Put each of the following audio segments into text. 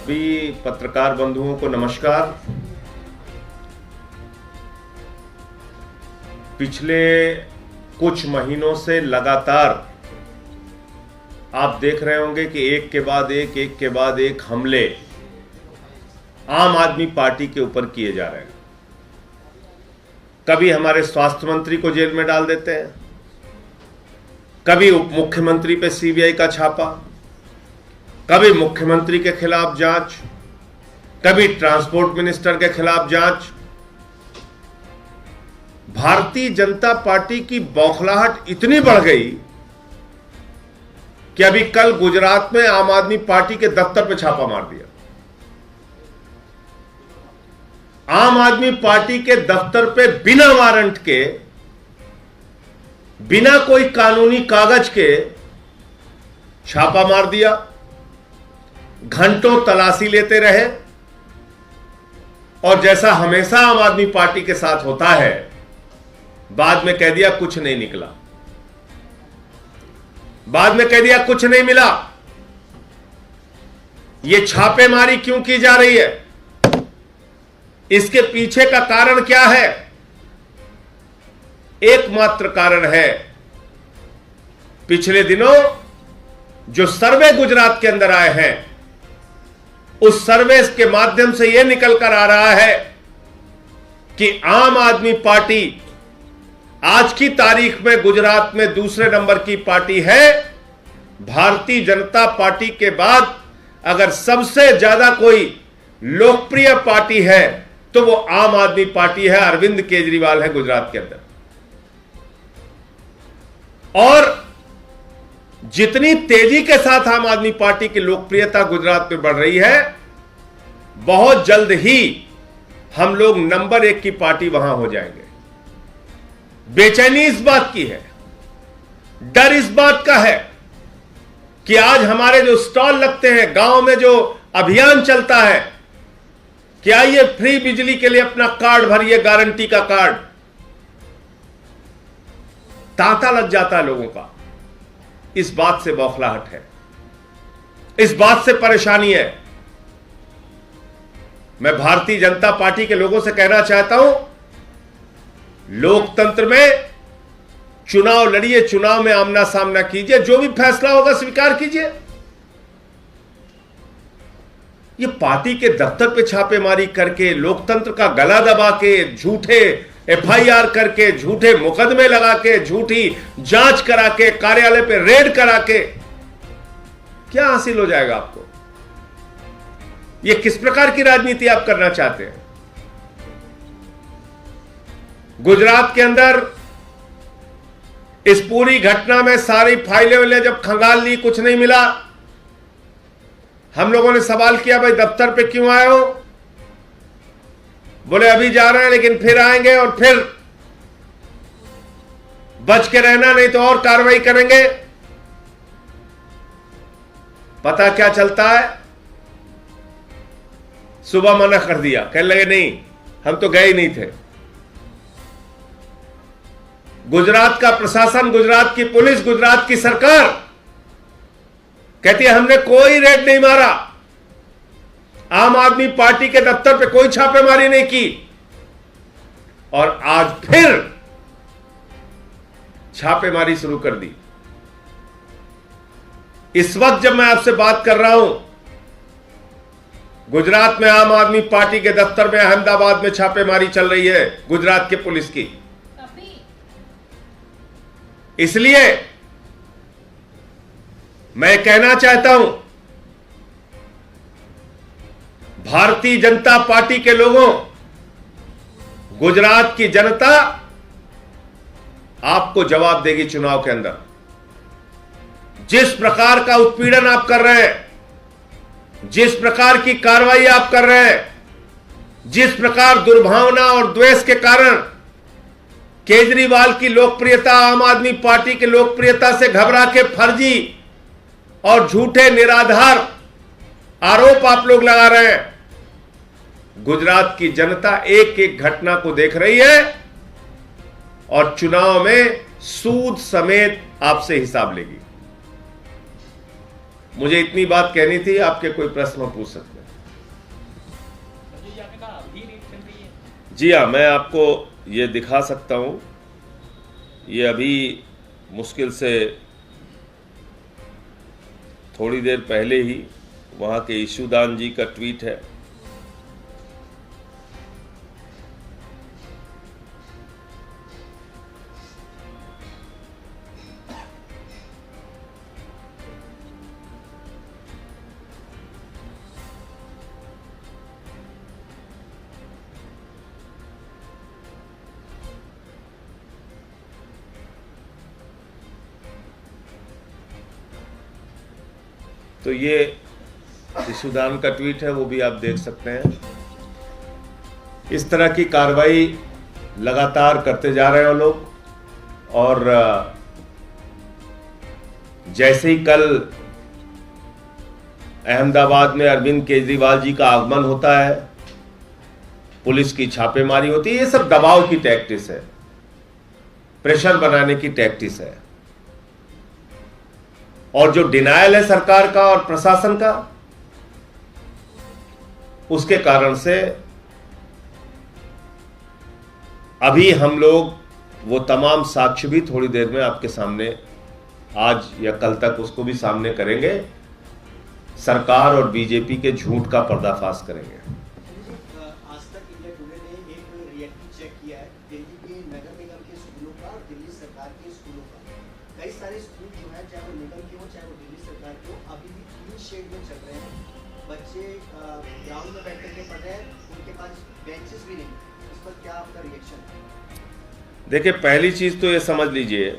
सभी पत्रकार बंधुओं को नमस्कार। पिछले कुछ महीनों से लगातार आप देख रहे होंगे कि एक के बाद एक हमले आम आदमी पार्टी के ऊपर किए जा रहे हैं। कभी हमारे स्वास्थ्य मंत्री को जेल में डाल देते हैं, कभी उप मुख्यमंत्री पे सीबीआई का छापा, कभी मुख्यमंत्री के खिलाफ जांच, कभी ट्रांसपोर्ट मिनिस्टर के खिलाफ जांच। भारतीय जनता पार्टी की बौखलाहट इतनी बढ़ गई कि अभी कल गुजरात में आम आदमी पार्टी के दफ्तर पे छापा मार दिया। आम आदमी पार्टी के दफ्तर पे बिना वारंट के, बिना कोई कानूनी कागज के छापा मार दिया। घंटों तलाशी लेते रहे और जैसा हमेशा आम आदमी पार्टी के साथ होता है, बाद में कह दिया कुछ नहीं निकला, बाद में कह दिया कुछ नहीं मिला। यह छापेमारी क्यों की जा रही है? इसके पीछे का कारण क्या है? एकमात्र कारण है, पिछले दिनों जो सर्वे गुजरात के अंदर आए हैं, उस सर्वे के माध्यम से यह निकल कर आ रहा है कि आम आदमी पार्टी आज की तारीख में गुजरात में दूसरे नंबर की पार्टी है। भारतीय जनता पार्टी के बाद अगर सबसे ज्यादा कोई लोकप्रिय पार्टी है तो वो आम आदमी पार्टी है। अरविंद केजरीवाल है गुजरात के अंदर। और जितनी तेजी के साथ आम आदमी पार्टी की लोकप्रियता गुजरात में बढ़ रही है, बहुत जल्द ही हम लोग नंबर 1 की पार्टी वहां हो जाएंगे। बेचैनी इस बात की है, डर इस बात का है कि आज हमारे जो स्टॉल लगते हैं, गांव में जो अभियान चलता है कि आइए फ्री बिजली के लिए अपना कार्ड भरिए, गारंटी का कार्ड, तांता लग जाता है लोगों का। इस बात से बौखलाहट है, इस बात से परेशानी है। मैं भारतीय जनता पार्टी के लोगों से कहना चाहता हूं, लोकतंत्र में चुनाव लड़िए, चुनाव में आमना सामना कीजिए, जो भी फैसला होगा स्वीकार कीजिए। ये पार्टी के दफ्तर पे छापेमारी करके, लोकतंत्र का गला दबा के, झूठे एफआईआर करके, झूठे मुकदमे लगा के, झूठी जांच करा के, कार्यालय पे रेड करा के क्या हासिल हो जाएगा आपको? ये किस प्रकार की राजनीति आप करना चाहते हैं? गुजरात के अंदर इस पूरी घटना में सारी फाइलें जब खंगाल ली, कुछ नहीं मिला। हम लोगों ने सवाल किया, भाई दफ्तर पे क्यों आए हो? बोले अभी जा रहे हैं लेकिन फिर आएंगे और फिर बच के रहना, नहीं तो और कार्रवाई करेंगे। पता क्या चलता है? सुबह मना कर दिया, कहने लगे नहीं हम तो गए ही नहीं थे। गुजरात का प्रशासन, गुजरात की पुलिस, गुजरात की सरकार कहती है हमने कोई रेड नहीं मारा, आम आदमी पार्टी के दफ्तर पे कोई छापेमारी नहीं की। और आज फिर छापेमारी शुरू कर दी। इस वक्त जब मैं आपसे बात कर रहा हूं, गुजरात में आम आदमी पार्टी के दफ्तर में अहमदाबाद में छापेमारी चल रही है गुजरात के पुलिस की। इसलिए मैं कहना चाहता हूं, भारतीय जनता पार्टी के लोगों, गुजरात की जनता आपको जवाब देगी चुनाव के अंदर। जिस प्रकार का उत्पीड़न आप कर रहे हैं, जिस प्रकार की कार्रवाई आप कर रहे हैं, जिस प्रकार दुर्भावना और द्वेष के कारण केजरीवाल की लोकप्रियता आम आदमी पार्टी की लोकप्रियता से घबरा के फर्जी और झूठे निराधार आरोप आप लोग लगा रहे हैं, गुजरात की जनता एक एक घटना को देख रही है और चुनाव में सूद समेत आपसे हिसाब लेगी। मुझे इतनी बात कहनी थी, आपके कोई प्रश्न पूछ सकते हैं। जी हाँ, मैं आपको ये दिखा सकता हूँ। ये अभी मुश्किल से थोड़ी देर पहले ही वहाँ के ईशुदान जी का ट्वीट है। तो ये ईशुदान का ट्वीट है, वो भी आप देख सकते हैं। इस तरह की कार्रवाई लगातार करते जा रहे हैं लोग, और जैसे ही कल अहमदाबाद में अरविंद केजरीवाल जी का आगमन होता है, पुलिस की छापेमारी होती है। ये सब दबाव की टैक्टिस है, प्रेशर बनाने की टैक्टिस है, और जो डिनायल है सरकार का और प्रशासन का, उसके कारण से अभी हम लोग वो तमाम साक्ष्य भी थोड़ी देर में आपके सामने, आज या कल तक उसको भी सामने करेंगे। सरकार और बीजेपी के झूठ का पर्दाफाश करेंगे। आज तक इंडिया टुडे ने एक रियलिटी चेक किया है दिल्ली के नगर निगम के स्कूलों का और दिल्ली सरकार के स्कूलों का। कई सारे स्कूल जो है, चाहे वो निगम के हो चाहे वो दिल्ली सरकार के हो, अभी भी क्लीन शेड में चल रहे हैं। बच्चे ग्राउंड में बैठ करके पढ़ रहे हैं, उनके पास बेंचेस भी नहीं। इस पर क्या आपका रिएक्शन है? देखिए, पहली चीज तो ये समझ लीजिए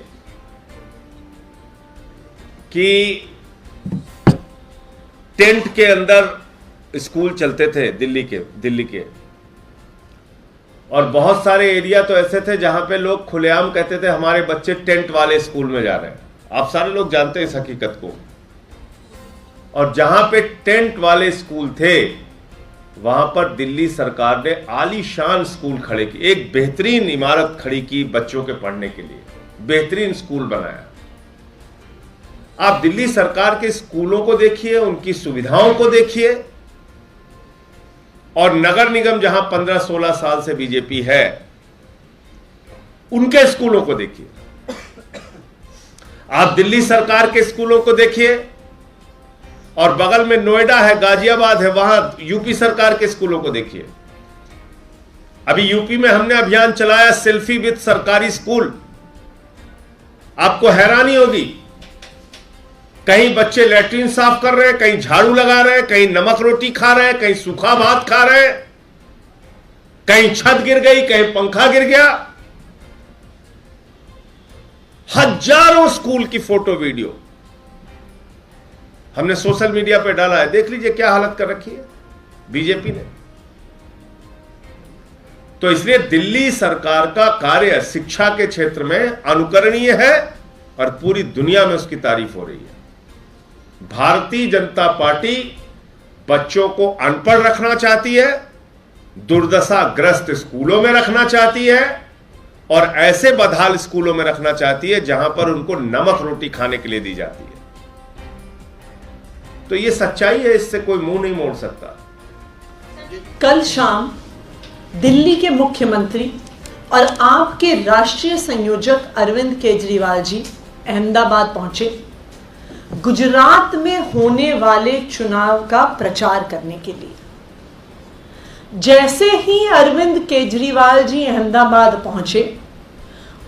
कि टेंट के अंदर स्कूल चलते थे दिल्ली के, और बहुत सारे एरिया तो ऐसे थे जहां पे लोग खुलेआम कहते थे हमारे बच्चे टेंट वाले स्कूल में जा रहे हैं। आप सारे लोग जानते हैं इस हकीकत को। और जहां पे टेंट वाले स्कूल थे, वहां पर दिल्ली सरकार ने आलीशान स्कूल खड़े किए, एक बेहतरीन इमारत खड़ी की बच्चों के पढ़ने के लिए, बेहतरीन स्कूल बनाया। आप दिल्ली सरकार के स्कूलों को देखिए, उनकी सुविधाओं को देखिए, और नगर निगम जहां 15-16 साल से बीजेपी है, उनके स्कूलों को देखिए। आप दिल्ली सरकार के स्कूलों को देखिए, और बगल में नोएडा है, गाजियाबाद है, वहां यूपी सरकार के स्कूलों को देखिए। अभी यूपी में हमने अभियान चलाया सेल्फी विद सरकारी स्कूल। आपको हैरानी होगी, कहीं बच्चे लैट्रिन साफ कर रहे हैं, कहीं झाड़ू लगा रहे हैं, कहीं नमक रोटी खा रहे हैं, कहीं सूखा भात खा रहे हैं, कहीं छत गिर गई, कहीं पंखा गिर गया। हजारों स्कूल की फोटो वीडियो हमने सोशल मीडिया पे डाला है। देख लीजिए क्या हालत कर रखी है बीजेपी ने। तो इसलिए दिल्ली सरकार का कार्य शिक्षा के क्षेत्र में अनुकरणीय है, और पूरी दुनिया में उसकी तारीफ हो रही है। भारतीय जनता पार्टी बच्चों को अनपढ़ रखना चाहती है, दुर्दशाग्रस्त स्कूलों में रखना चाहती है, और ऐसे बदहाल स्कूलों में रखना चाहती है जहां पर उनको नमक रोटी खाने के लिए दी जाती है। तो ये सच्चाई है, इससे कोई मुंह नहीं मोड़ सकता। कल शाम दिल्ली के मुख्यमंत्री और आपके राष्ट्रीय संयोजक अरविंद केजरीवाल जी अहमदाबाद पहुंचे, गुजरात में होने वाले चुनाव का प्रचार करने के लिए। जैसे ही अरविंद केजरीवाल जी अहमदाबाद पहुंचे,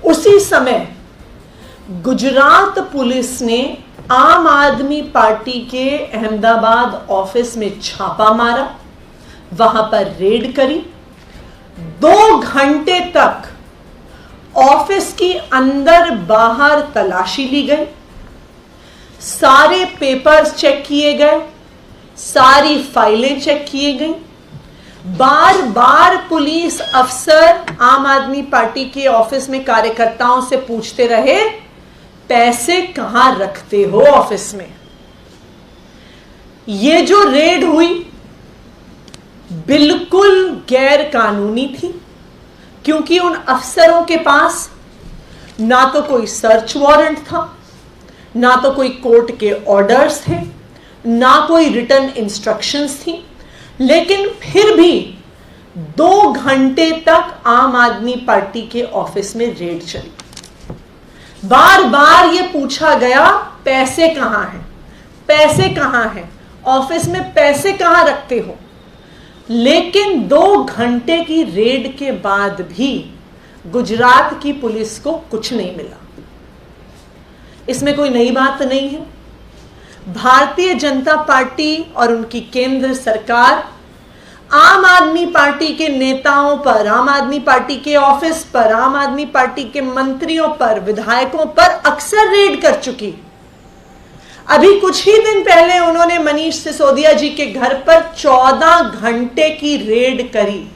उसी समय गुजरात पुलिस ने आम आदमी पार्टी के अहमदाबाद ऑफिस में छापा मारा, वहां पर रेड करी। 2 घंटे तक ऑफिस की अंदर बाहर तलाशी ली गई, सारे पेपर्स चेक किए गए, सारी फाइलें चेक किए गई। बार बार पुलिस अफसर आम आदमी पार्टी के ऑफिस में कार्यकर्ताओं से पूछते रहे, पैसे कहां रखते हो ऑफिस में। ये जो रेड हुई बिल्कुल गैर कानूनी थी, क्योंकि उन अफसरों के पास ना तो कोई सर्च वारंट था, ना तो कोई कोर्ट के ऑर्डर्स थे, ना कोई रिटन इंस्ट्रक्शंस थी। लेकिन फिर भी 2 घंटे तक आम आदमी पार्टी के ऑफिस में रेड चली। बार बार यह पूछा गया पैसे कहां हैं, पैसे कहां हैं, ऑफिस में पैसे कहां रखते हो। लेकिन 2 घंटे की रेड के बाद भी गुजरात की पुलिस को कुछ नहीं मिला। इसमें कोई नई बात नहीं है। भारतीय जनता पार्टी और उनकी केंद्र सरकार आम आदमी पार्टी के नेताओं पर, आम आदमी पार्टी के ऑफिस पर, आम आदमी पार्टी के मंत्रियों पर, विधायकों पर अक्सर रेड कर चुकी। अभी कुछ ही दिन पहले उन्होंने मनीष सिसोदिया जी के घर पर 14 घंटे की रेड करी,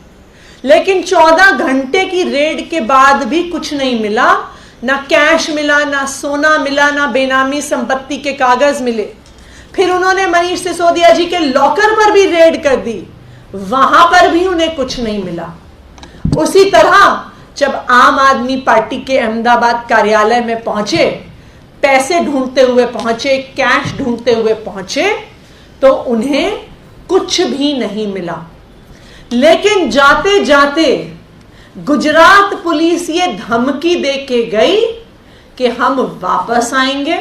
लेकिन 14 घंटे की रेड के बाद भी कुछ नहीं मिला। ना कैश मिला, ना सोना मिला, ना बेनामी संपत्ति के कागज मिले। फिर उन्होंने मनीष सिसोदिया जी के लॉकर पर भी रेड कर दी, वहां पर भी उन्हें कुछ नहीं मिला। उसी तरह जब आम आदमी पार्टी के अहमदाबाद कार्यालय में पहुंचे, पैसे ढूंढते हुए पहुंचे, कैश ढूंढते हुए पहुंचे, तो उन्हें कुछ भी नहीं मिला। लेकिन जाते जाते गुजरात पुलिस ये धमकी दे के गई कि हम वापस आएंगे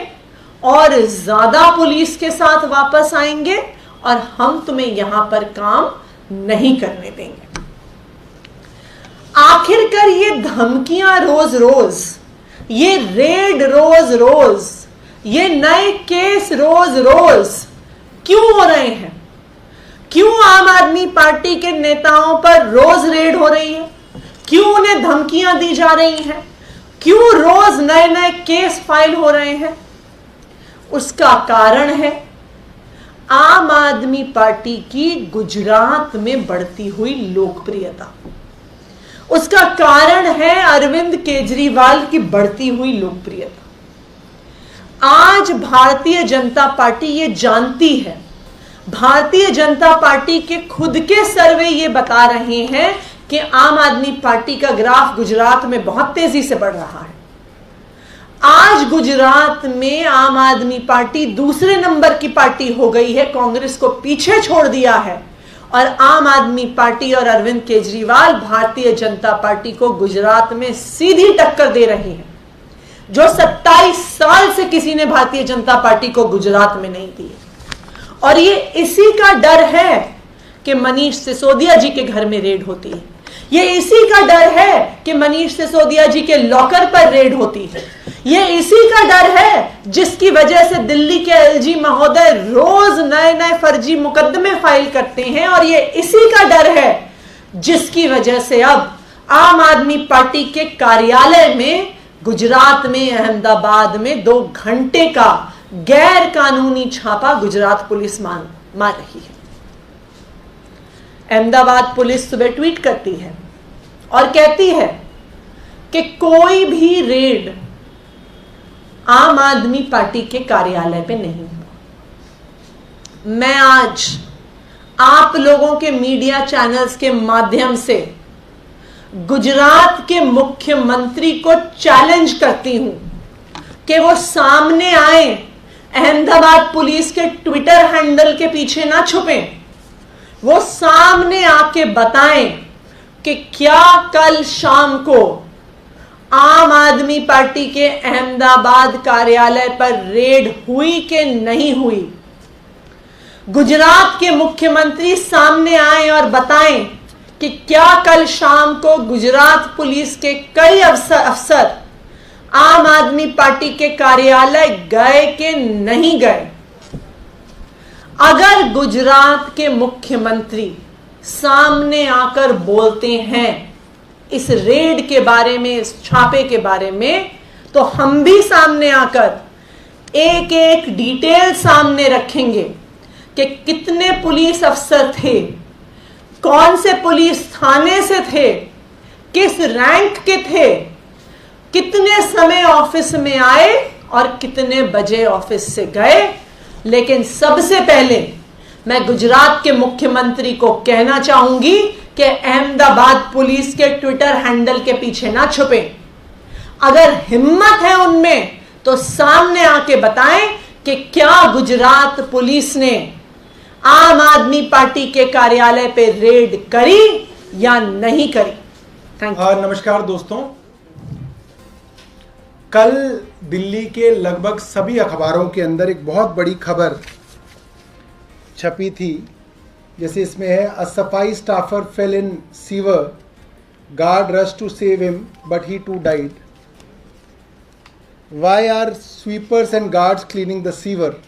और ज्यादा पुलिस के साथ वापस आएंगे और हम तुम्हें यहां पर काम नहीं करने देंगे। आखिरकार ये धमकियां रोज रोज, ये रेड रोज रोज, ये नए केस रोज रोज क्यों हो रहे हैं? क्यों आम आदमी पार्टी के नेताओं पर रोज रेड हो रही है? क्यों उन्हें धमकियां दी जा रही हैं? क्यों रोज नए नए केस फाइल हो रहे हैं? उसका कारण है आम आदमी पार्टी की गुजरात में बढ़ती हुई लोकप्रियता। उसका कारण है अरविंद केजरीवाल की बढ़ती हुई लोकप्रियता। आज भारतीय जनता पार्टी ये जानती है, भारतीय जनता पार्टी के खुद के सर्वे ये बता रहे हैं कि आम आदमी पार्टी का ग्राफ गुजरात में बहुत तेजी से बढ़ रहा है। आज गुजरात में आम आदमी पार्टी दूसरे नंबर की पार्टी हो गई है, कांग्रेस को पीछे छोड़ दिया है और आम आदमी पार्टी और अरविंद केजरीवाल भारतीय जनता पार्टी को गुजरात में सीधी टक्कर दे रही है, जो 27 साल से किसी ने भारतीय जनता पार्टी को गुजरात में नहीं दी। और ये इसी का डर है कि मनीष सिसोदिया जी के घर में रेड होती है, ये इसी का डर है कि मनीष सिसोदिया जी के लॉकर पर रेड होती है, ये इसी का डर है जिसकी वजह से दिल्ली के एलजी महोदय रोज नए नए फर्जी मुकदमे फाइल करते हैं, और ये इसी का डर है जिसकी वजह से अब आम आदमी पार्टी के कार्यालय में गुजरात में, अहमदाबाद में 2 घंटे का गैर कानूनी छापा गुजरात पुलिस मार रही है। अहमदाबाद पुलिस सुबह ट्वीट करती है और कहती है कि कोई भी रेड आम आदमी पार्टी के कार्यालय पे नहीं हुआ। मैं आज आप लोगों के मीडिया चैनल्स के माध्यम से गुजरात के मुख्यमंत्री को चैलेंज करती हूं कि वो सामने आए, अहमदाबाद पुलिस के ट्विटर हैंडल के पीछे ना छुपें, वो सामने आके बताएं कि क्या कल शाम को आम आदमी पार्टी के अहमदाबाद कार्यालय पर रेड हुई कि नहीं हुई। गुजरात के मुख्यमंत्री सामने आए और बताएं कि क्या कल शाम को गुजरात पुलिस के कई अफसर आम आदमी पार्टी के कार्यालय गए कि नहीं गए। अगर गुजरात के मुख्यमंत्री सामने आकर बोलते हैं इस रेड के बारे में, इस छापे के बारे में, तो हम भी सामने आकर एक एक डिटेल सामने रखेंगे कि कितने पुलिस अफसर थे, कौन से पुलिस थाने से थे, किस रैंक के थे, कितने समय ऑफिस में आए और कितने बजे ऑफिस से गए। लेकिन सबसे पहले मैं गुजरात के मुख्यमंत्री को कहना चाहूंगी कि अहमदाबाद पुलिस के ट्विटर हैंडल के पीछे ना छुपें। अगर हिम्मत है उनमें तो सामने आके बताएं कि क्या गुजरात पुलिस ने आम आदमी पार्टी के कार्यालय पे रेड करी या नहीं करी? Thank you. नमस्कार दोस्तों, कल दिल्ली के लगभग सभी अखबारों के अंदर एक बहुत बड़ी खबर छपी थी। जैसे इसमें है, अ सफाई staffer fell in sewer, guard rush to save him but he too died. Why are sweepers and guards cleaning the sewer?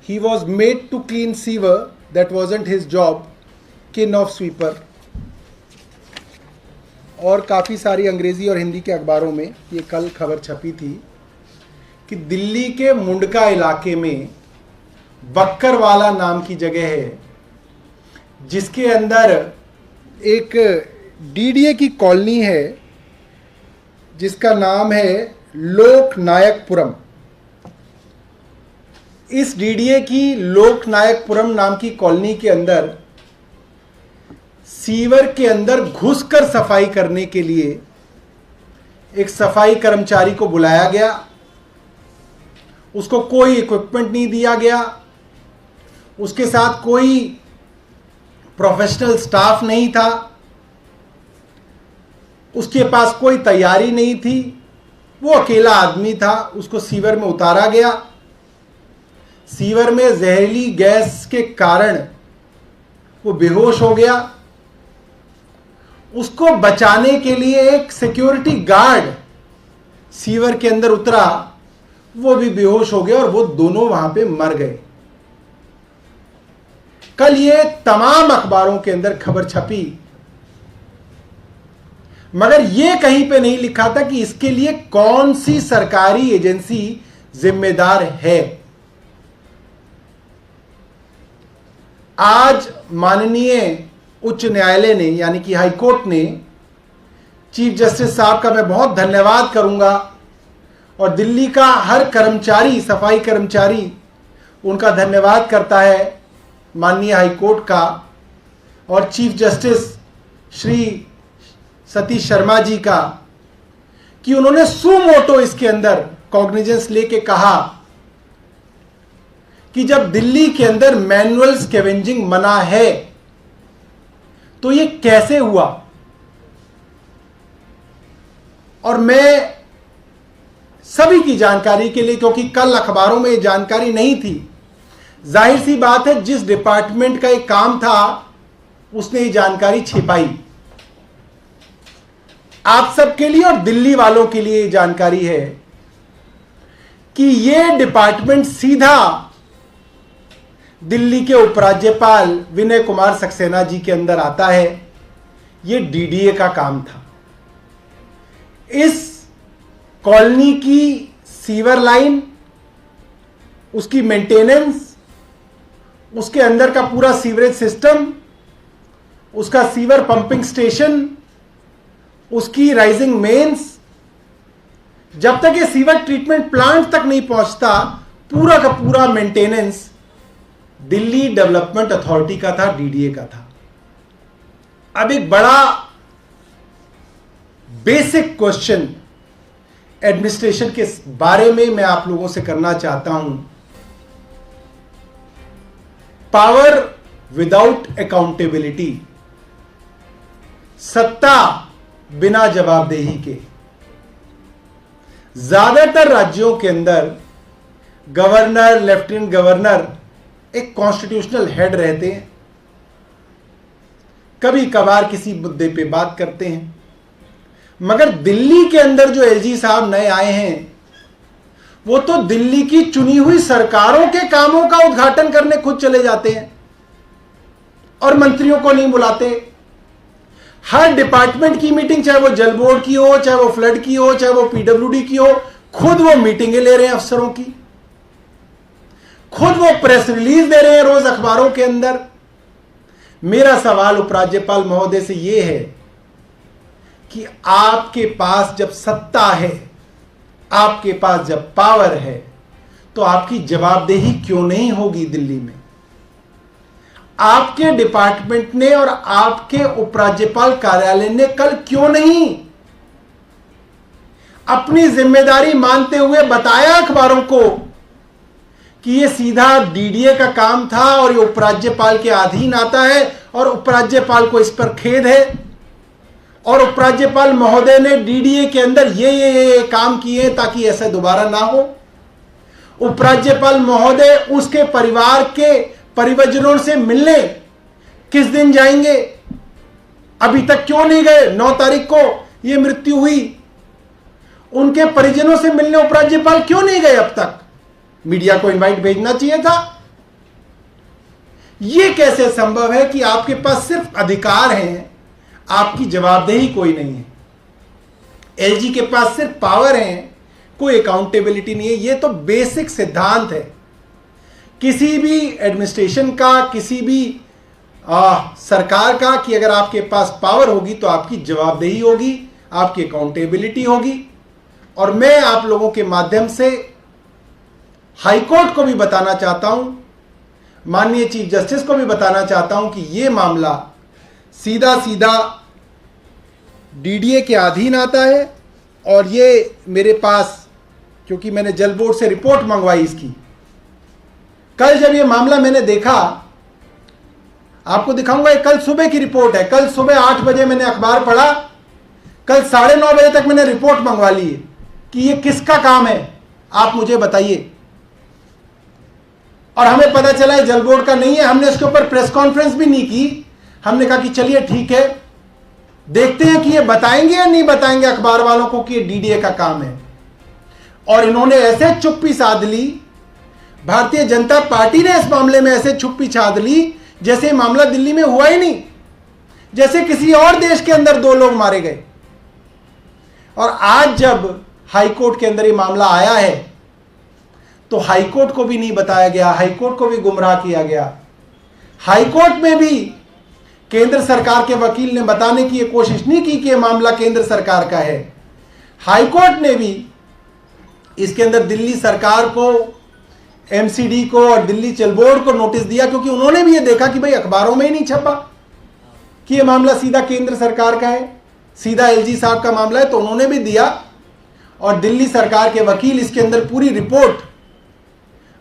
He was made to clean sewer, that wasn't his job, kind of sweeper. और काफ़ी सारी अंग्रेज़ी और हिंदी के अखबारों में ये कल खबर छपी थी कि दिल्ली के मुंडका इलाके में बक्करवाला नाम की जगह है, जिसके अंदर एक डीडीए की कॉलोनी है जिसका नाम है लोकनायकपुरम। इस डीडीए की लोकनायकपुरम नाम की कॉलोनी के अंदर सीवर के अंदर घुसकर सफाई करने के लिए एक सफाई कर्मचारी को बुलाया गया। उसको कोई इक्विपमेंट नहीं दिया गया, उसके साथ कोई प्रोफेशनल स्टाफ नहीं था, उसके पास कोई तैयारी नहीं थी, वो अकेला आदमी था। उसको सीवर में उतारा गया। सीवर में जहरीली गैस के कारण वो बेहोश हो गया। उसको बचाने के लिए एक सिक्योरिटी गार्ड सीवर के अंदर उतरा, वो भी बेहोश हो गया और वो दोनों वहां पे मर गए। कल ये तमाम अखबारों के अंदर खबर छपी, मगर ये कहीं पे नहीं लिखा था कि इसके लिए कौन सी सरकारी एजेंसी जिम्मेदार है। आज माननीय उच्च न्यायालय ने, यानी कि हाई कोर्ट ने, चीफ जस्टिस साहब का मैं बहुत धन्यवाद करूंगा, और दिल्ली का हर कर्मचारी, सफाई कर्मचारी उनका धन्यवाद करता है माननीय हाई कोर्ट का और चीफ जस्टिस श्री सतीश शर्मा जी का, कि उन्होंने सुमोटो इसके अंदर कॉग्निजेंस लेके कहा कि जब दिल्ली के अंदर मैनुअल स्कैवेंजिंग मना है तो ये कैसे हुआ। और मैं सभी की जानकारी के लिए, क्योंकि कल अखबारों में ये जानकारी नहीं थी, जाहिर सी बात है जिस डिपार्टमेंट का एक काम था उसने ये जानकारी छिपाई। आप सबके लिए और दिल्ली वालों के लिए ये जानकारी है कि ये डिपार्टमेंट सीधा दिल्ली के उपराज्यपाल विनय कुमार सक्सेना जी के अंदर आता है। ये डीडीए का काम था। इस कॉलोनी की सीवर लाइन, उसकी मेंटेनेंस, उसके अंदर का पूरा सीवरेज सिस्टम, उसका सीवर पंपिंग स्टेशन, उसकी राइजिंग मेंस, जब तक ये सीवर ट्रीटमेंट प्लांट तक नहीं पहुंचता, पूरा का पूरा मेंटेनेंस दिल्ली डेवलपमेंट अथॉरिटी का था, डीडीए का था। अब एक बड़ा बेसिक क्वेश्चन एडमिनिस्ट्रेशन के बारे में मैं आप लोगों से करना चाहता हूं। पावर विदाउट अकाउंटेबिलिटी, सत्ता बिना जवाबदेही के। ज्यादातर राज्यों के अंदर गवर्नर, लेफ्टिनेंट गवर्नर एक कॉन्स्टिट्यूशनल हेड रहते हैं, कभी कभार किसी मुद्दे पे बात करते हैं। मगर दिल्ली के अंदर जो एलजी साहब नए आए हैं, वो तो दिल्ली की चुनी हुई सरकारों के कामों का उद्घाटन करने खुद चले जाते हैं और मंत्रियों को नहीं बुलाते। हर डिपार्टमेंट की मीटिंग, चाहे वो जल बोर्ड की हो, चाहे वो फ्लड की हो, चाहे वो पीडब्ल्यूडी की हो, खुद वो मीटिंगें ले रहे हैं अफसरों की, खुद वो प्रेस रिलीज दे रहे हैं रोज अखबारों के अंदर। मेरा सवाल उपराज्यपाल महोदय से यह है कि आपके पास जब सत्ता है, आपके पास जब पावर है, तो आपकी जवाबदेही क्यों नहीं होगी दिल्ली में? आपके डिपार्टमेंट ने और आपके उपराज्यपाल कार्यालय ने कल क्यों नहीं अपनी जिम्मेदारी मानते हुए बताया अखबारों को कि यह सीधा डीडीए का काम था और यह उपराज्यपाल के अधीन आता है और उपराज्यपाल को इस पर खेद है, और उपराज्यपाल महोदय ने डीडीए के अंदर ये काम किए ताकि ऐसा दोबारा ना हो। उपराज्यपाल महोदय उसके परिवार के परिवारजनों से मिलने किस दिन जाएंगे? अभी तक क्यों नहीं गए? 9 तारीख को यह मृत्यु हुई, उनके परिजनों से मिलने उपराज्यपाल क्यों नहीं गए अब तक? मीडिया को इनवाइट भेजना चाहिए था। यह कैसे संभव है कि आपके पास सिर्फ अधिकार हैं, आपकी जवाबदेही कोई नहीं है? एलजी के पास सिर्फ पावर है, कोई अकाउंटेबिलिटी नहीं है। यह तो बेसिक सिद्धांत है किसी भी एडमिनिस्ट्रेशन का, किसी भी सरकार का, कि अगर आपके पास पावर होगी तो आपकी जवाबदेही होगी, आपकी अकाउंटेबिलिटी होगी। और मैं आप लोगों के माध्यम से हाईकोर्ट को भी बताना चाहता हूं, माननीय चीफ जस्टिस को भी बताना चाहता हूं कि यह मामला सीधा सीधा डीडीए के अधीन आता है। और ये मेरे पास, क्योंकि मैंने जल बोर्ड से रिपोर्ट मंगवाई इसकी, कल जब ये मामला मैंने देखा, आपको दिखाऊंगा, ये कल सुबह की रिपोर्ट है। कल सुबह 8 बजे मैंने अखबार पढ़ा, कल 9:30 बजे तक मैंने रिपोर्ट मंगवा ली है कि ये किसका काम है, आप मुझे बताइए। और हमें पता चला है जल बोर्ड का नहीं है। हमने इसके ऊपर प्रेस कॉन्फ्रेंस भी नहीं की। हमने कहा कि चलिए ठीक है, देखते हैं कि ये बताएंगे या नहीं बताएंगे अखबार वालों को कि ये डीडीए का काम है। और इन्होंने ऐसे चुप्पी साध ली, भारतीय जनता पार्टी ने इस मामले में ऐसे चुप्पी साध ली जैसे मामला दिल्ली में हुआ ही नहीं, जैसे किसी और देश के अंदर 2 लोग मारे गए। और आज जब हाईकोर्ट के अंदर ये मामला आया है तो हाईकोर्ट को भी नहीं बताया गया, हाईकोर्ट को भी गुमराह किया गया। हाईकोर्ट में भी केंद्र सरकार के वकील ने बताने की कोशिश नहीं की कि यह मामला केंद्र सरकार का है। हाईकोर्ट ने भी इसके अंदर दिल्ली सरकार को, एमसीडी को और दिल्ली जल बोर्ड को नोटिस दिया, क्योंकि उन्होंने भी यह देखा कि भाई अखबारों में ही नहीं छपा कि यह मामला सीधा केंद्र सरकार का है, सीधा एलजी साहब का मामला है, तो उन्होंने भी दिया। और दिल्ली सरकार के वकील इसके अंदर पूरी रिपोर्ट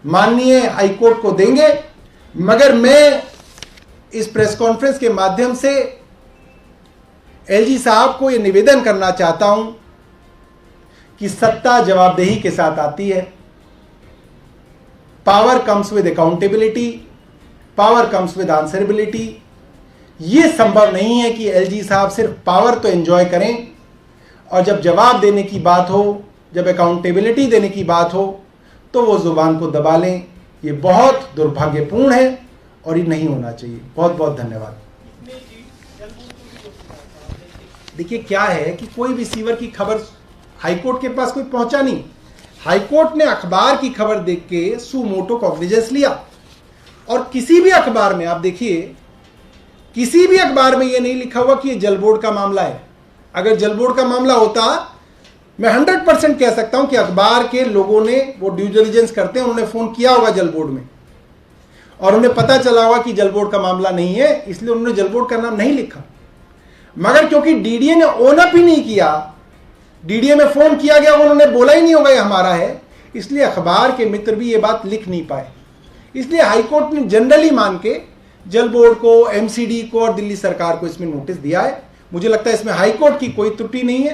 माननीय हाईकोर्ट को देंगे। मगर मैं इस प्रेस कॉन्फ्रेंस के माध्यम से एलजी साहब को यह निवेदन करना चाहता हूं कि सत्ता जवाबदेही के साथ आती है। Power comes with accountability, power comes with answerability. यह संभव नहीं है कि एलजी साहब सिर्फ पावर तो एंजॉय करें और जब जवाब देने की बात हो, जब अकाउंटेबिलिटी देने की बात हो, तो वो जुबान को दबा लें। ये बहुत दुर्भाग्यपूर्ण है और ये नहीं होना चाहिए। बहुत बहुत धन्यवाद। देखिए क्या है कि कोई भी सीवर की खबर हाईकोर्ट के पास कोई पहुंचा नहीं। हाईकोर्ट ने अखबार की खबर देख के सू मोटो कॉग्निजेंस लिया। और किसी भी अखबार में आप देखिए, किसी भी अखबार में यह नहीं लिखा हुआ कि यह जल बोर्ड का मामला है। अगर जल बोर्ड का मामला होता, मैं 100% कह सकता हूं कि अखबार के लोगों ने, वो ड्यू डिलिजेंस करते हैं, उन्होंने फोन किया होगा जल बोर्ड में और उन्हें पता चला होगा कि जल बोर्ड का मामला नहीं है, इसलिए उन्होंने जल बोर्ड का नाम नहीं लिखा। मगर क्योंकि डीडीए ने ओन अप ही नहीं किया, डीडीए में फोन किया गया, उन्होंने बोला ही नहीं होगा ये हमारा है, इसलिए अखबार के मित्र भी ये बात लिख नहीं पाए। इसलिए हाईकोर्ट ने जनरली मान के जल बोर्ड को, एमसीडी को और दिल्ली सरकार को इसमें नोटिस दिया है। मुझे लगता है इसमें हाईकोर्ट की कोई त्रुटि नहीं है।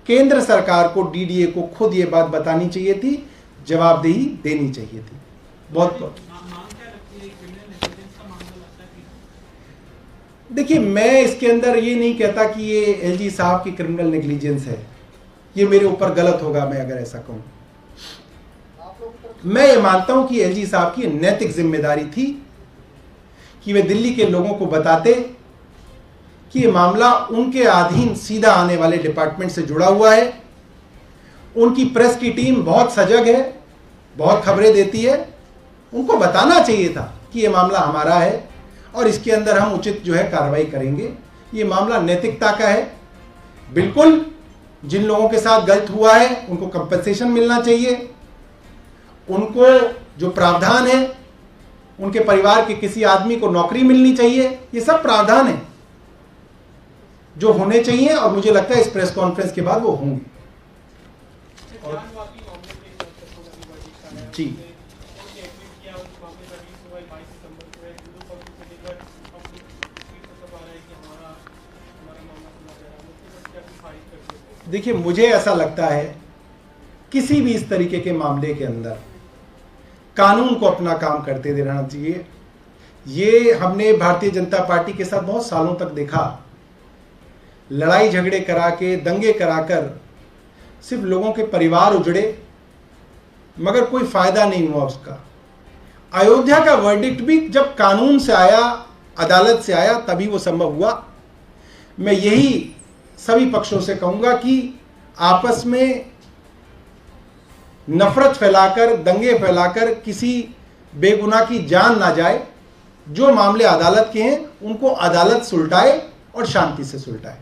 केंद्र सरकार को, डीडीए को खुद ये बात बतानी चाहिए थी, जवाबदेही देनी चाहिए थी। बहुत बहुत देखिए, मैं इसके अंदर ये नहीं कहता कि ये एलजी साहब की क्रिमिनल नेग्लिजेंस है, ये मेरे ऊपर गलत होगा मैं अगर ऐसा कहूं। मैं ये मानता हूं कि एलजी साहब की नैतिक जिम्मेदारी थी कि वे दिल्ली के लोगों को बताते कि ये मामला उनके अधीन सीधा आने वाले डिपार्टमेंट से जुड़ा हुआ है। उनकी प्रेस की टीम बहुत सजग है, बहुत खबरें देती है, उनको बताना चाहिए था कि ये मामला हमारा है और इसके अंदर हम उचित जो है कार्रवाई करेंगे। ये मामला नैतिकता का है। बिल्कुल जिन लोगों के साथ गलत हुआ है उनको कंपनसेशन मिलना चाहिए, उनको जो प्रावधान है, उनके परिवार के किसी आदमी को नौकरी मिलनी चाहिए, ये सब प्रावधान है जो होने चाहिए और मुझे लगता है इस प्रेस कॉन्फ्रेंस के बाद वो होंगे। जी देखिए, मुझे ऐसा लगता है किसी भी इस तरीके के मामले के अंदर कानून को अपना काम करते रहना चाहिए। ये हमने भारतीय जनता पार्टी के साथ बहुत सालों तक देखा, लड़ाई झगड़े करा के, दंगे कराकर सिर्फ लोगों के परिवार उजड़े, मगर कोई फायदा नहीं हुआ उसका। अयोध्या का वर्डिक्ट भी जब कानून से आया, अदालत से आया, तभी वो संभव हुआ। मैं यही सभी पक्षों से कहूंगा कि आपस में नफरत फैलाकर, दंगे फैलाकर किसी बेगुनाह की जान ना जाए। जो मामले अदालत के हैं उनको अदालत सुलटाए और शांति से सुलटाए।